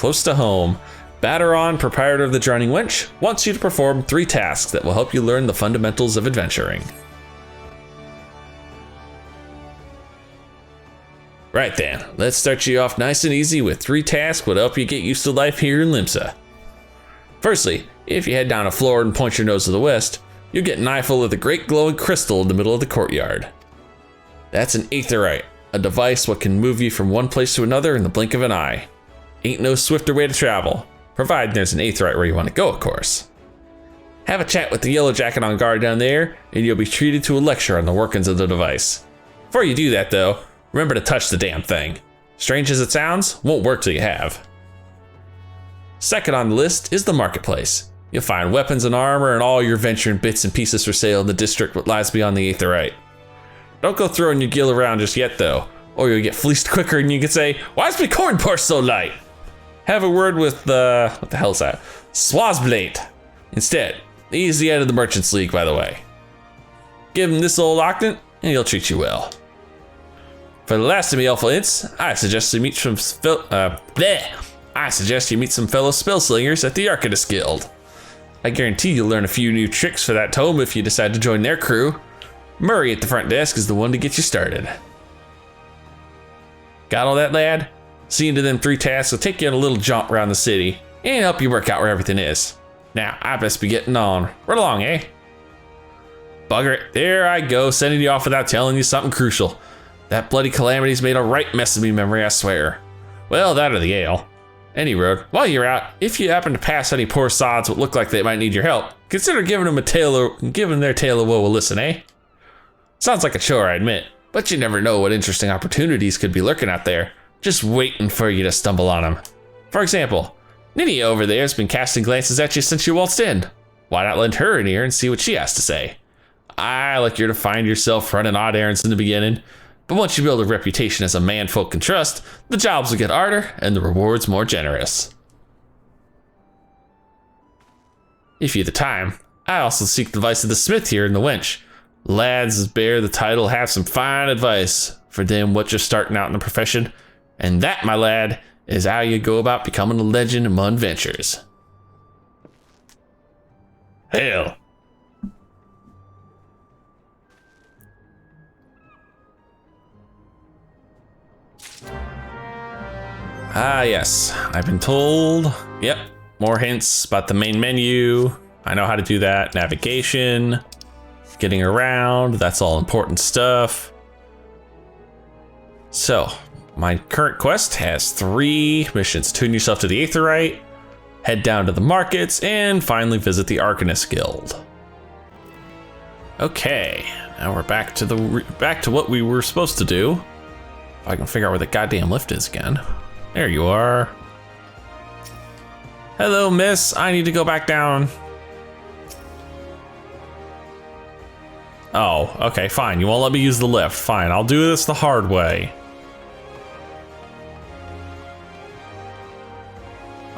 close to home. Batteron, proprietor of the Drowning Wench, wants you to perform 3 tasks that will help you learn the fundamentals of adventuring. Right then, let's start you off nice and easy with 3 tasks that will help you get used to life here in Limsa. Firstly, if you head down a floor and point your nose to the west, you'll get an eyeful of the great glowing crystal in the middle of the courtyard. That's an Aetheryte, a device what can move you from one place to another in the blink of an eye. Ain't no swifter way to travel, provided there's an Aetheryte where you want to go, of course. Have a chat with the yellow jacket on guard down there, and you'll be treated to a lecture on the workings of the device. Before you do that though, remember to touch the damn thing. Strange as it sounds, won't work till you have. Second on the list is the marketplace. You'll find weapons and armor and all your venturing bits and pieces for sale in the district what lies beyond the Aetheryte. Don't go throwing your gil around just yet though, or you'll get fleeced quicker and you can say, "Why is my corn purse so light?" Have a word with what the hell's that? Swazblade. Instead, he's the head of the Merchants League, by the way. Give him this old octant and he'll treat you well. For the last of me elful ints, I suggest you meet some fellow spell slingers at the Arcanist Guild. I guarantee you'll learn a few new tricks for that tome if you decide to join their crew. Murray at the front desk is the one to get you started. Got all that, lad? Seeing to them 3 tasks will take you on a little jaunt around the city and help you work out where everything is. Now, I best be getting on. Right along, eh? Bugger it, there I go, sending you off without telling you something crucial. That bloody Calamity's made a right mess of me memory, I swear. Well, that or the ale. Any road, while you're out, if you happen to pass any poor sods that look like they might need your help, consider giving them their tale of woe a listen, eh? Sounds like a chore, I admit, but you never know what interesting opportunities could be lurking out there, just waiting for you to stumble on them. For example, Nini over there has been casting glances at you since you waltzed in. Why not lend her an ear and see what she has to say? I like you to find yourself running odd errands in the beginning, but once you build a reputation as a man folk can trust, the jobs will get harder and the rewards more generous. If you have the time, I also seek the advice of the smith here in the Wench. Lads as bear the title have some fine advice for them what just starting out in the profession, and that, my lad, is how you go about becoming a legend among ventures. Hell. Ah, yes, I've been told. Yep, more hints about the main menu. I know how to do that. Navigation, getting around, that's all important stuff. So, my current quest has 3 missions. Tune yourself to the Aetheryte, head down to the markets, and finally visit the Arcanist Guild. Okay, now we're back to what we were supposed to do. If I can figure out where the goddamn lift is again. There you are. Hello, miss. I need to go back down. Oh, okay, fine. You won't let me use the lift. Fine, I'll do this the hard way.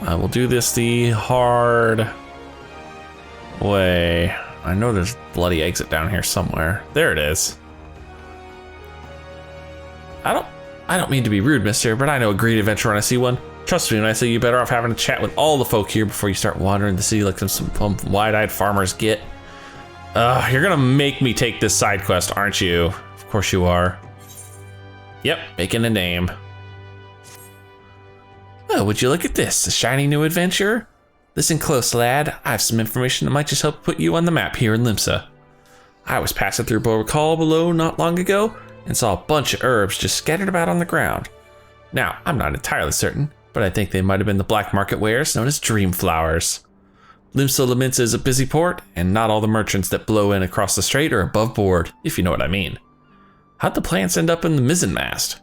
I will do this the hard way. I know there's a bloody exit down here somewhere. There it is. I don't mean to be rude, mister, but I know a great adventure when I see one. Trust me when I say you're better off having a chat with all the folk here before you start wandering the city like some wide-eyed farmers get. You're gonna make me take this side quest, aren't you? Of course you are. Yep, making a name. Oh, would you look at this, a shiny new adventure? Listen close, lad. I have some information that might just help put you on the map here in Limsa. I was passing through Boracall below not long ago, and saw a bunch of herbs just scattered about on the ground. Now, I'm not entirely certain, but I think they might have been the black market wares known as dream flowers. Lominsa is a busy port, and not all the merchants that blow in across the strait are above board, if you know what I mean. How'd the plants end up in the mizzenmast?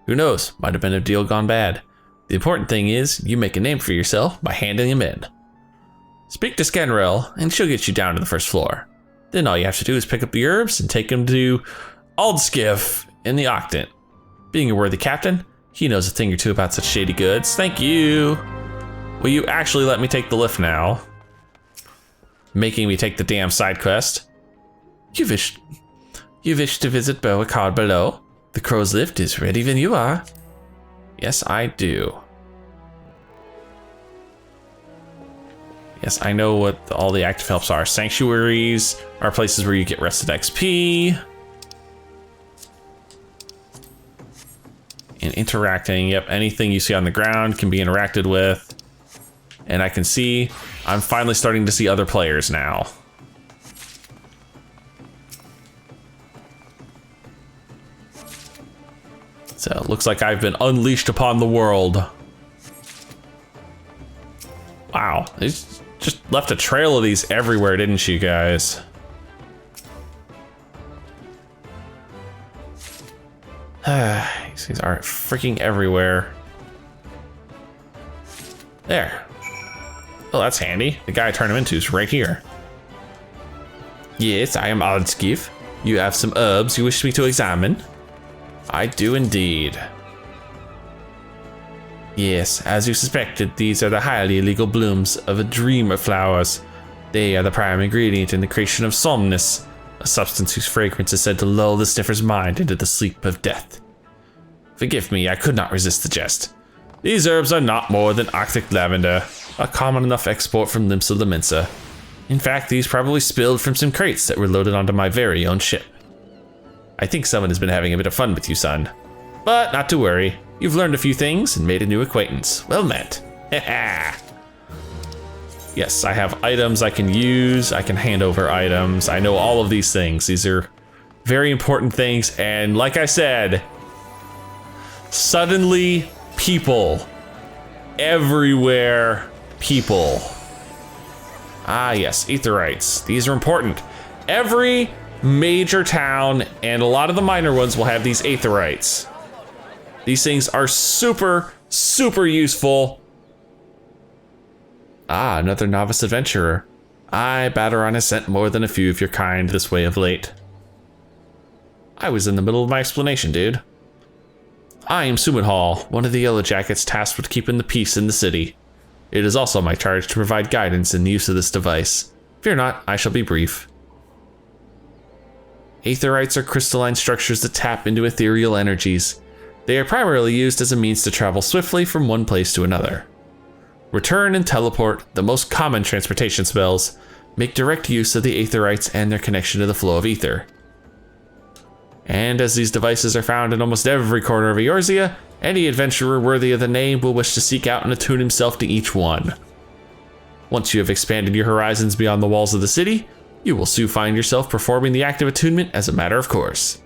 Who knows, might have been a deal gone bad. The important thing is, you make a name for yourself by handing him in. Speak to Skenrel, and she'll get you down to the first floor. Then all you have to do is pick up the herbs and take them to Aldskiff in the Octant. Being a worthy captain, he knows a thing or two about such shady goods. Thank you. Will you actually let me take the lift now? Making me take the damn side quest. You wish to visit Boracall below? The crow's lift is ready when you are. Yes, I do. Yes, I know what all the active helps are. Sanctuaries are places where you get rested XP. And interacting, yep, anything you see on the ground can be interacted with. And I can see, I'm finally starting to see other players now. So it looks like I've been unleashed upon the world. Wow, they just left a trail of these everywhere, didn't you guys? These are freaking everywhere. There. Oh, that's handy. The guy I turned him into is right here. Yes, I am Odskiv. You have some herbs you wish me to examine? I do indeed. Yes, as you suspected, these are the highly illegal blooms of a dreamer flowers. They are the prime ingredient in the creation of somnus, a substance whose fragrance is said to lull the sniffer's mind into the sleep of death. Forgive me, I could not resist the jest. These herbs are not more than Arctic lavender, a common enough export from Limsa Lominsa. In fact, these probably spilled from some crates that were loaded onto my very own ship. I think someone has been having a bit of fun with you, son. But not to worry, you've learned a few things and made a new acquaintance. Well met. Yes, I have items I can use, I can hand over items. I know all of these things. These are very important things, and like I said, suddenly people. Everywhere people. Ah yes, Aetherytes. These are important. Every major town and a lot of the minor ones will have these Aetherytes. These things are super, super useful. Ah, another novice adventurer. Aye, Baderon has sent more than a few of your kind this way of late. I was in the middle of my explanation, dude. I am Summit Hall, one of the Yellow Jackets tasked with keeping the peace in the city. It is also my charge to provide guidance in the use of this device. Fear not, I shall be brief. Aetherytes are crystalline structures that tap into ethereal energies. They are primarily used as a means to travel swiftly from one place to another. Return and teleport, the most common transportation spells, make direct use of the Aetherytes and their connection to the flow of ether. And as these devices are found in almost every corner of Eorzea, any adventurer worthy of the name will wish to seek out and attune himself to each one. Once you have expanded your horizons beyond the walls of the city, you will soon find yourself performing the act of attunement as a matter of course.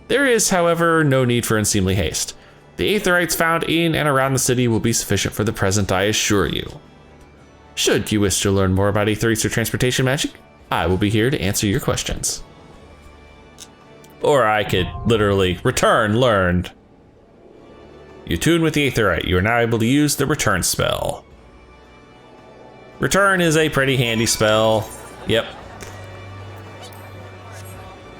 There is, however, no need for unseemly haste. The Aetherytes found in and around the city will be sufficient for the present, I assure you. Should you wish to learn more about Aetherytes or transportation magic, I will be here to answer your questions. Or I could literally return learned. You tune with the Aetheryte, you are now able to use the return spell. Return is a pretty handy spell. Yep.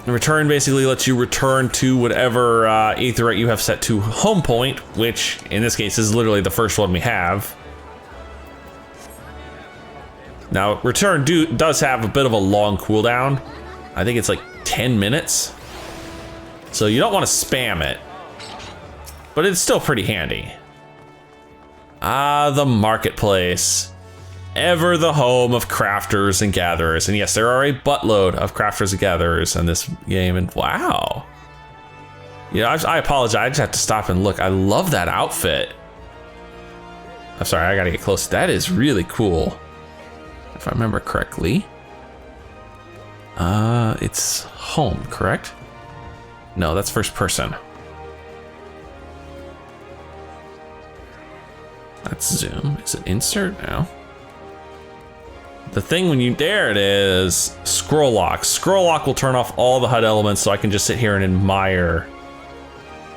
The return basically lets you return to whatever Aetheryte you have set to home point, which in this case is literally the first one we have. Now, return does have a bit of a long cooldown. I think it's like 10 minutes. So you don't want to spam it, but it's still pretty handy. Ah, the marketplace. Ever the home of crafters and gatherers. And yes, there are a buttload of crafters and gatherers in this game, and wow. You know, I apologize, I just have to stop and look. I love that outfit. I'm sorry, I gotta get close. That is really cool. If I remember correctly. It's home, correct? No, that's first person. Let's zoom. Is it insert now? The thing when you, there it is, scroll lock. Scroll lock will turn off all the HUD elements so I can just sit here and admire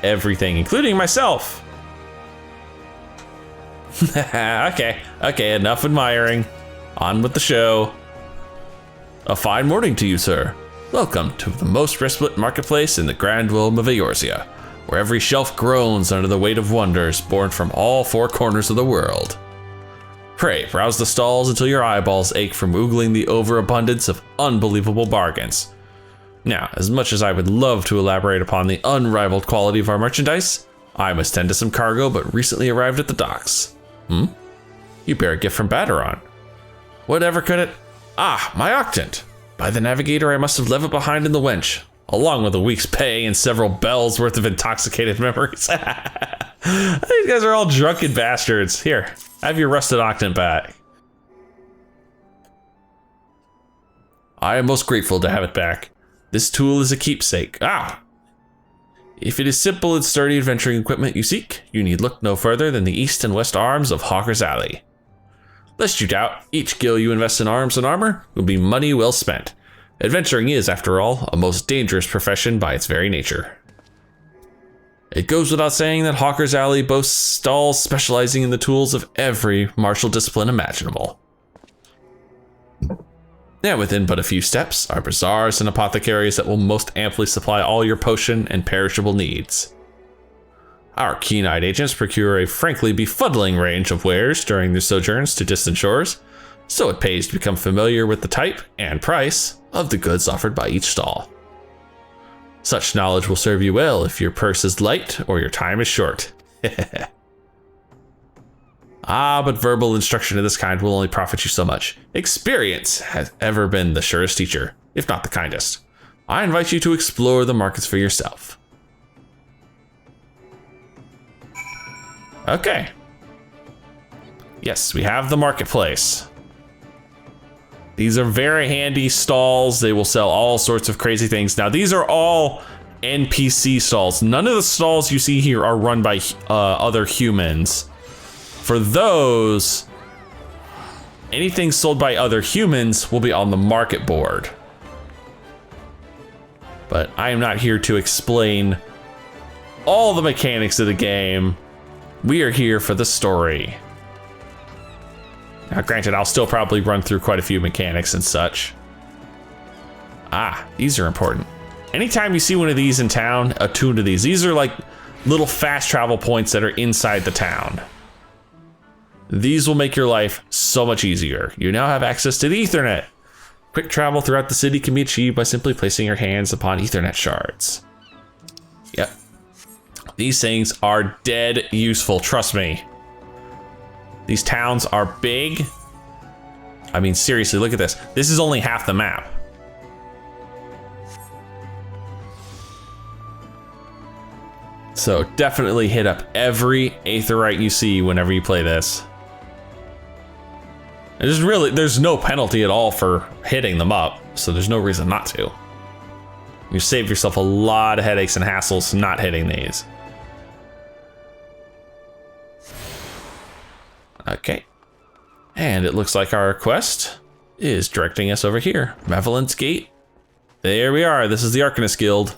everything, including myself. Okay, enough admiring. On with the show. A fine morning to you, sir. Welcome to the most respite marketplace in the grand realm of Eorzea, where every shelf groans under the weight of wonders born from all four corners of the world. Pray, browse the stalls until your eyeballs ache from oogling the overabundance of unbelievable bargains. Now, as much as I would love to elaborate upon the unrivaled quality of our merchandise, I must tend to some cargo but recently arrived at the docks. You bear a gift from Baderon. Whatever could it? Ah, my octant. By the navigator, I must have left it behind in the wench, along with a week's pay and several bells worth of intoxicated memories. These guys are all drunken bastards. Here, have your rusted octant back. I am most grateful to have it back. This tool is a keepsake. Ah! If it is simple and sturdy adventuring equipment you seek, you need look no further than the east and west arms of Hawker's Alley. Lest you doubt, each gil you invest in arms and armor will be money well spent. Adventuring is, after all, a most dangerous profession by its very nature. It goes without saying that Hawker's Alley boasts stalls specializing in the tools of every martial discipline imaginable. And within but a few steps are bazaars and apothecaries that will most amply supply all your potion and perishable needs. Our keen-eyed agents procure a frankly befuddling range of wares during their sojourns to distant shores, so it pays to become familiar with the type and price of the goods offered by each stall. Such knowledge will serve you well if your purse is light or your time is short. But verbal instruction of this kind will only profit you so much. Experience has ever been the surest teacher, if not the kindest. I invite you to explore the markets for yourself. Okay. Yes, we have the marketplace. These are very handy stalls. They will sell all sorts of crazy things. Now, these are all NPC stalls. None of the stalls you see here are run by other humans. For those, anything sold by other humans will be on the market board. But I am not here to explain all the mechanics of the game. We are here for the story. Now, granted, I'll still probably run through quite a few mechanics and such. These are important. Anytime you see one of these in town, attune to these. These are like little fast travel points that are inside the town. These will make your life so much easier. You now have access to the Ethernet. Quick travel throughout the city can be achieved by simply placing your hands upon Ethernet shards. Yep. These things are dead useful, trust me. These towns are big. I mean, seriously, look at this. This is only half the map. So definitely hit up every Aetheryte you see whenever you play this. There's no penalty at all for hitting them up, so there's no reason not to. You save yourself a lot of headaches and hassles not hitting these. Okay. And it looks like our quest is directing us over here. Malevolence Gate. There we are. This is the Arcanist Guild.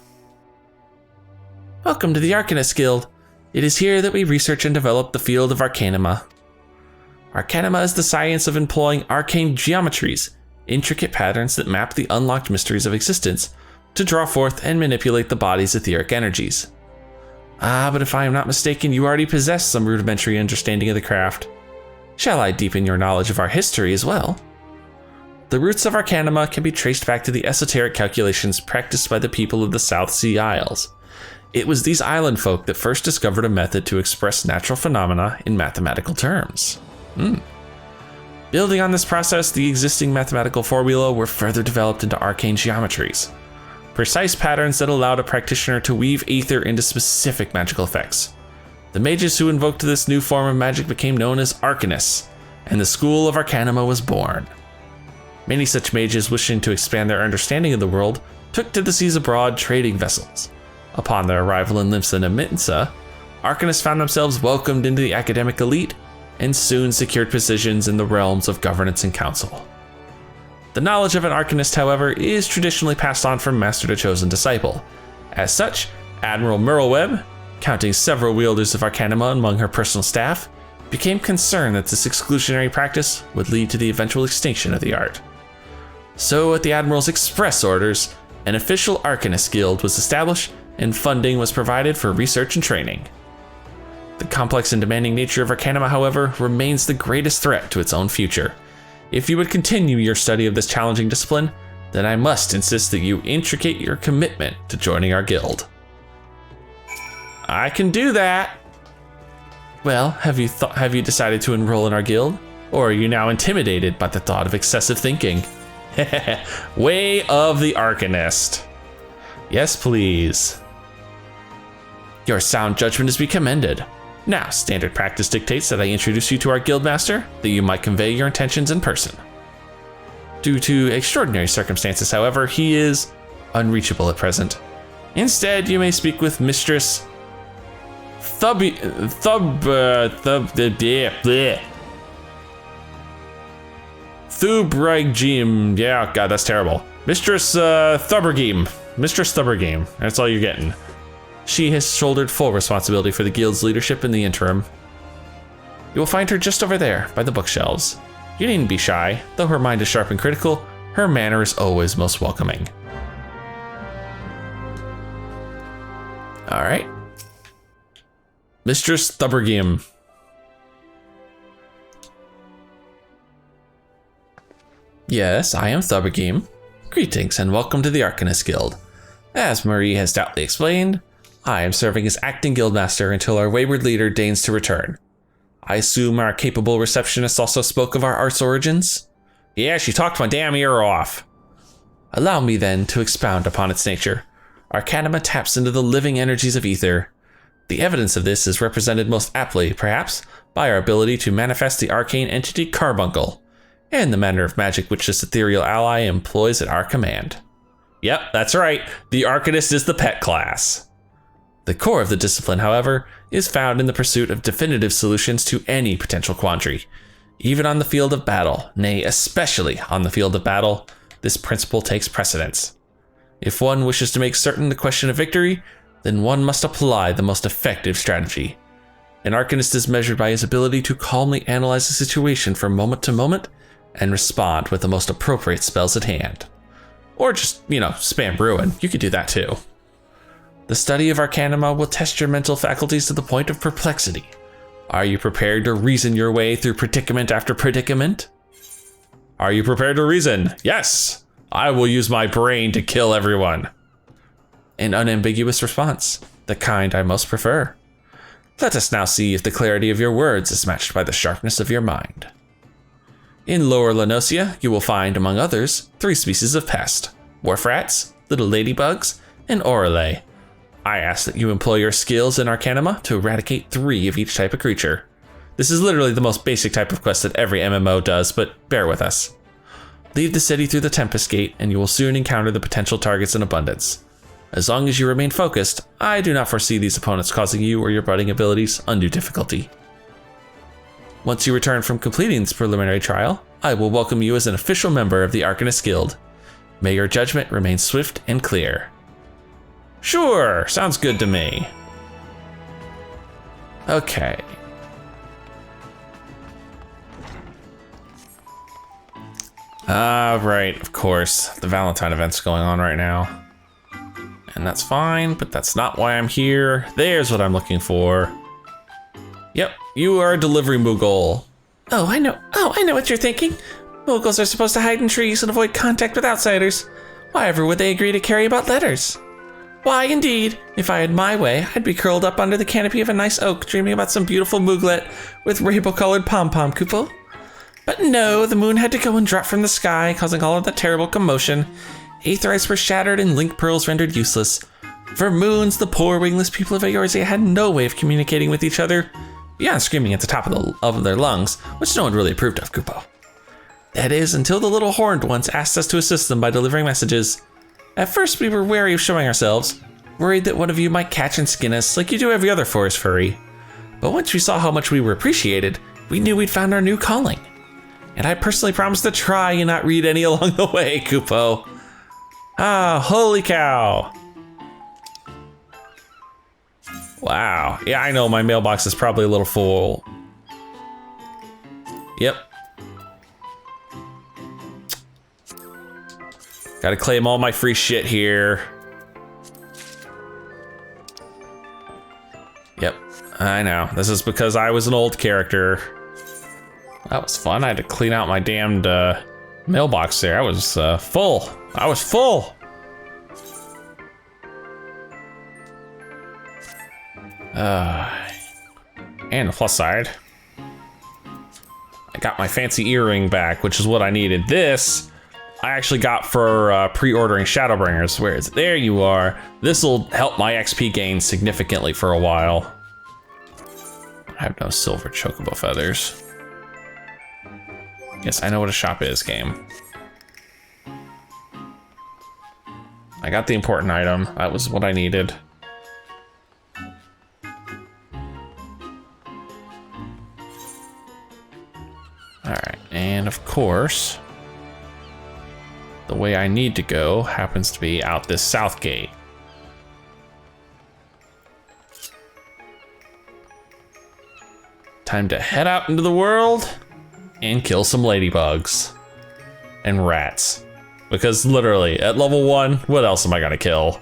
Welcome to the Arcanist Guild. It is here that we research and develop the field of Arcanima. Arcanima is the science of employing arcane geometries, intricate patterns that map the unlocked mysteries of existence, to draw forth and manipulate the body's etheric energies. But if I am not mistaken, you already possess some rudimentary understanding of the craft. Shall I deepen your knowledge of our history as well? The roots of Arcanima can be traced back to the esoteric calculations practiced by the people of the South Sea Isles. It was these island folk that first discovered a method to express natural phenomena in mathematical terms. Building on this process, the existing mathematical formula were further developed into arcane geometries, precise patterns that allowed a practitioner to weave ether into specific magical effects. The mages who invoked this new form of magic became known as arcanists, and the school of Arcanima was born. Many such mages wishing to expand their understanding of the world took to the seas abroad trading vessels. Upon their arrival in Limsa and Lominsa, arcanists found themselves welcomed into the academic elite and soon secured positions in the realms of governance and council. The knowledge of an arcanist, however, is traditionally passed on from master to chosen disciple. As such, Admiral Merleweb, counting several wielders of Arcanima among her personal staff, became concerned that this exclusionary practice would lead to the eventual extinction of the art. So, at the Admiral's express orders, an official Arcanist Guild was established and funding was provided for research and training. The complex and demanding nature of Arcanima, however, remains the greatest threat to its own future. If you would continue your study of this challenging discipline, then I must insist that you intricate your commitment to joining our guild. I can do that. Well, have you decided to enroll in our guild? Or are you now intimidated by the thought of excessive thinking? Way of the Arcanist. Yes, please. Your sound judgment is to be commended. Now, standard practice dictates that I introduce you to our guildmaster, that you might convey your intentions in person. Due to extraordinary circumstances, however, he is unreachable at present. Instead, you may speak with Mistress Thubragim. Yeah, God, that's terrible. Mistress Thubragim. Mistress Thubragim. That's all you're getting. She has shouldered full responsibility for the guild's leadership in the interim. You will find her just over there, by the bookshelves. You needn't be shy. Though her mind is sharp and critical, her manner is always most welcoming. All right. Mistress Thubragim. Yes, I am Thubragim. Greetings and welcome to the Arcanist Guild. As Marie has doubtly explained, I am serving as acting guildmaster until our wayward leader deigns to return. I assume our capable receptionist also spoke of our art's origins? Yeah, she talked my damn ear off. Allow me then to expound upon its nature. Arcanima taps into the living energies of ether. The evidence of this is represented most aptly, perhaps, by our ability to manifest the arcane entity Carbuncle, and the manner of magic which this ethereal ally employs at our command. Yep, that's right. The Arcanist is the pet class. The core of the discipline, however, is found in the pursuit of definitive solutions to any potential quandary. Even on the field of battle, nay, especially on the field of battle, this principle takes precedence. If one wishes to make certain the question of victory, then one must apply the most effective strategy. An Arcanist is measured by his ability to calmly analyze the situation from moment to moment and respond with the most appropriate spells at hand. Or just, spam ruin. You could do that too. The study of Arcanima will test your mental faculties to the point of perplexity. Are you prepared to reason your way through predicament after predicament? Are you prepared to reason? Yes! I will use my brain to kill everyone. An unambiguous response, the kind I most prefer. Let us now see if the clarity of your words is matched by the sharpness of your mind. In Lower Lenosia, you will find, among others, 3 species of pest: wharf rats, little ladybugs, and orale. I ask that you employ your skills in Arcanima to eradicate 3 of each type of creature. This is literally the most basic type of quest that every MMO does, but bear with us. Leave the city through the Tempest Gate, and you will soon encounter the potential targets in abundance. As long as you remain focused, I do not foresee these opponents causing you or your budding abilities undue difficulty. Once you return from completing this preliminary trial, I will welcome you as an official member of the Arcanist Guild. May your judgment remain swift and clear. Sure, sounds good to me. Okay. Right, of course. The Valentine event's going on right now. And that's fine, but that's not why I'm here. There's what I'm looking for. Yep, you are a delivery Moogle. Oh, I know what you're thinking. Moogles are supposed to hide in trees and avoid contact with outsiders. Why ever would they agree to carry about letters? Why, indeed, if I had my way, I'd be curled up under the canopy of a nice oak, dreaming about some beautiful mooglet with rainbow-colored pom-pom couple. But no, the moon had to go and drop from the sky, causing all of that terrible commotion. Aetherites were shattered and link pearls rendered useless. For moons, the poor wingless people of Eorzea had no way of communicating with each other, beyond screaming at the top of their lungs, which no one really approved of, Kupo. That is, until the little horned ones asked us to assist them by delivering messages. At first, we were wary of showing ourselves, worried that one of you might catch and skin us like you do every other forest furry. But once we saw how much we were appreciated, we knew we'd found our new calling. And I personally promised to try and not read any along the way, Kupo. Ah, holy cow. Wow. Yeah, I know my mailbox is probably a little full. Yep. Gotta claim all my free shit here. Yep, I know. This is because I was an old character. That was fun. I had to clean out my damned mailbox there. I was full. I was full. And the plus side, I I got my fancy earring back, which is what I needed. This, I actually got for pre-ordering Shadowbringers. Where is it? There you are. This will help my XP gain significantly for a while. I have no silver chocobo feathers. Yes, I know what a shop is, game. I got the important item. That was what I needed. Alright, and of course, the way I need to go happens to be out this south gate. Time to head out into the world and kill some ladybugs and rats. Because literally, at level 1, what else am I gonna kill?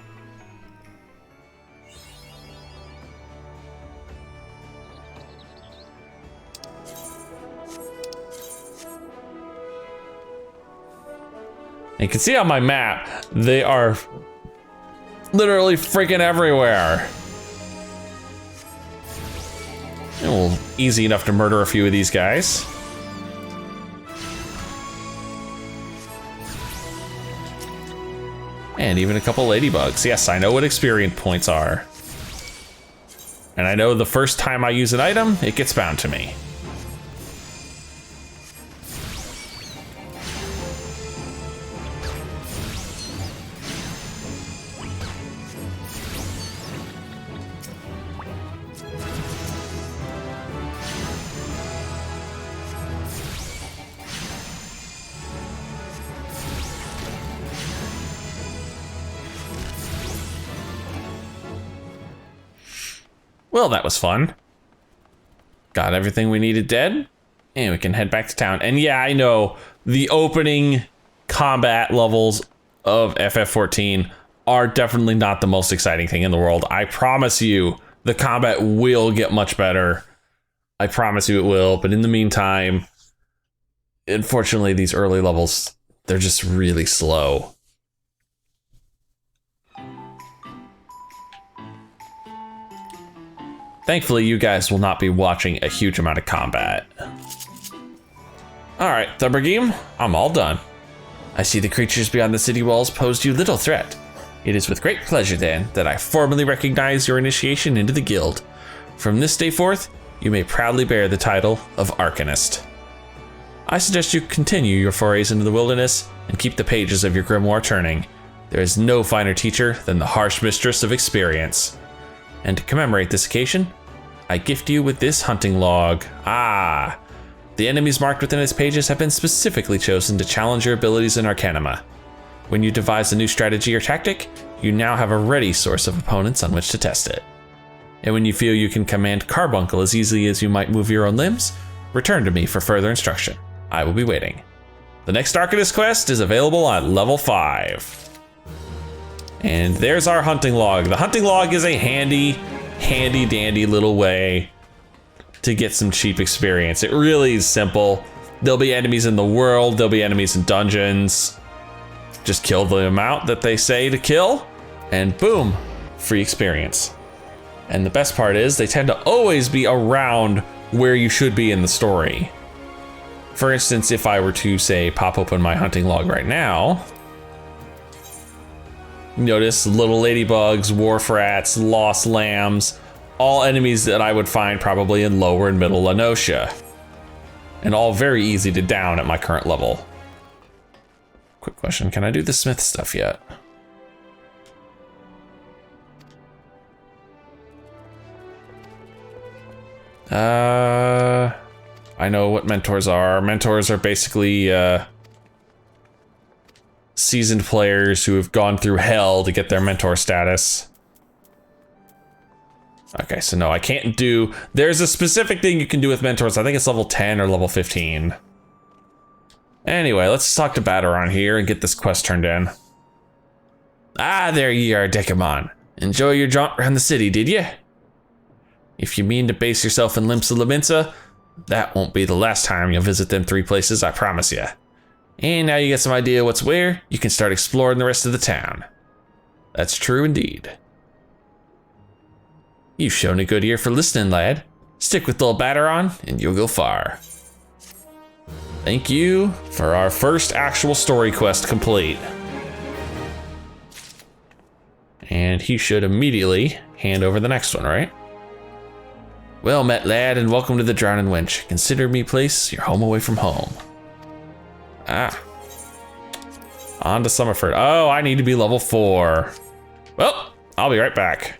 You can see on my map, they are literally freaking everywhere. Well, easy enough to murder a few of these guys. And even a couple ladybugs. Yes, I know what experience points are. And I know the first time I use an item, it gets bound to me. Well, that was fun. Got everything we needed dead, and we can head back to town. And yeah, I know the opening combat levels of FF14 are definitely not the most exciting thing in the world. I promise you, the combat will get much better. I promise you it will, but in the meantime, unfortunately, these early levels, they're just really slow. Thankfully, you guys will not be watching a huge amount of combat. All right, Thumbergame, I'm all done. I see the creatures beyond the city walls posed you little threat. It is with great pleasure, then, that I formally recognize your initiation into the guild. From this day forth, you may proudly bear the title of Arcanist. I suggest you continue your forays into the wilderness and keep the pages of your grimoire turning. There is no finer teacher than the harsh mistress of experience. And to commemorate this occasion, I gift you with this hunting log. Ah, the enemies marked within its pages have been specifically chosen to challenge your abilities in Arcanima. When you devise a new strategy or tactic, you now have a ready source of opponents on which to test it. And when you feel you can command carbuncle as easily as you might move your own limbs, return to me for further instruction. I will be waiting. The next Arcanist quest is available at level 5. And there's our hunting log. The hunting log is a handy dandy little way to get some cheap experience. It really is simple. There'll be enemies in the world, there'll be enemies in dungeons. Just kill the amount that they say to kill, and boom, free experience. And the best part is they tend to always be around where you should be in the story. For instance, if I were to say pop open my hunting log right now, notice little ladybugs, wharf rats, lost lambs, all enemies that I would find probably in lower and middle Lanosia. And all very easy to down at my current level. Quick question, can I do the smith stuff yet? I know what mentors are. Mentors are basically seasoned players who have gone through hell to get their mentor status. Okay, so no, I can't do, there's a specific thing you can do with mentors. I think it's level 10 or level 15. Anyway, let's talk to Baderon here and get this quest turned in. Ah, there ye are, Dekumon. Enjoy your jaunt around the city, did ye? If you mean to base yourself in Limsa Lominsa, that won't be the last time you'll visit them 3 places, I promise ya. And now you get some idea what's where, you can start exploring the rest of the town. That's true indeed. You've shown a good ear for listening, lad. Stick with little Baderon, and you'll go far. Thank you for our first actual story quest complete. And he should immediately hand over the next one, right? Well met, lad, and welcome to the Drowning Wench. Consider me place your home away from home. Ah. On to Summerford. Oh, I need to be level 4. Well, I'll be right back.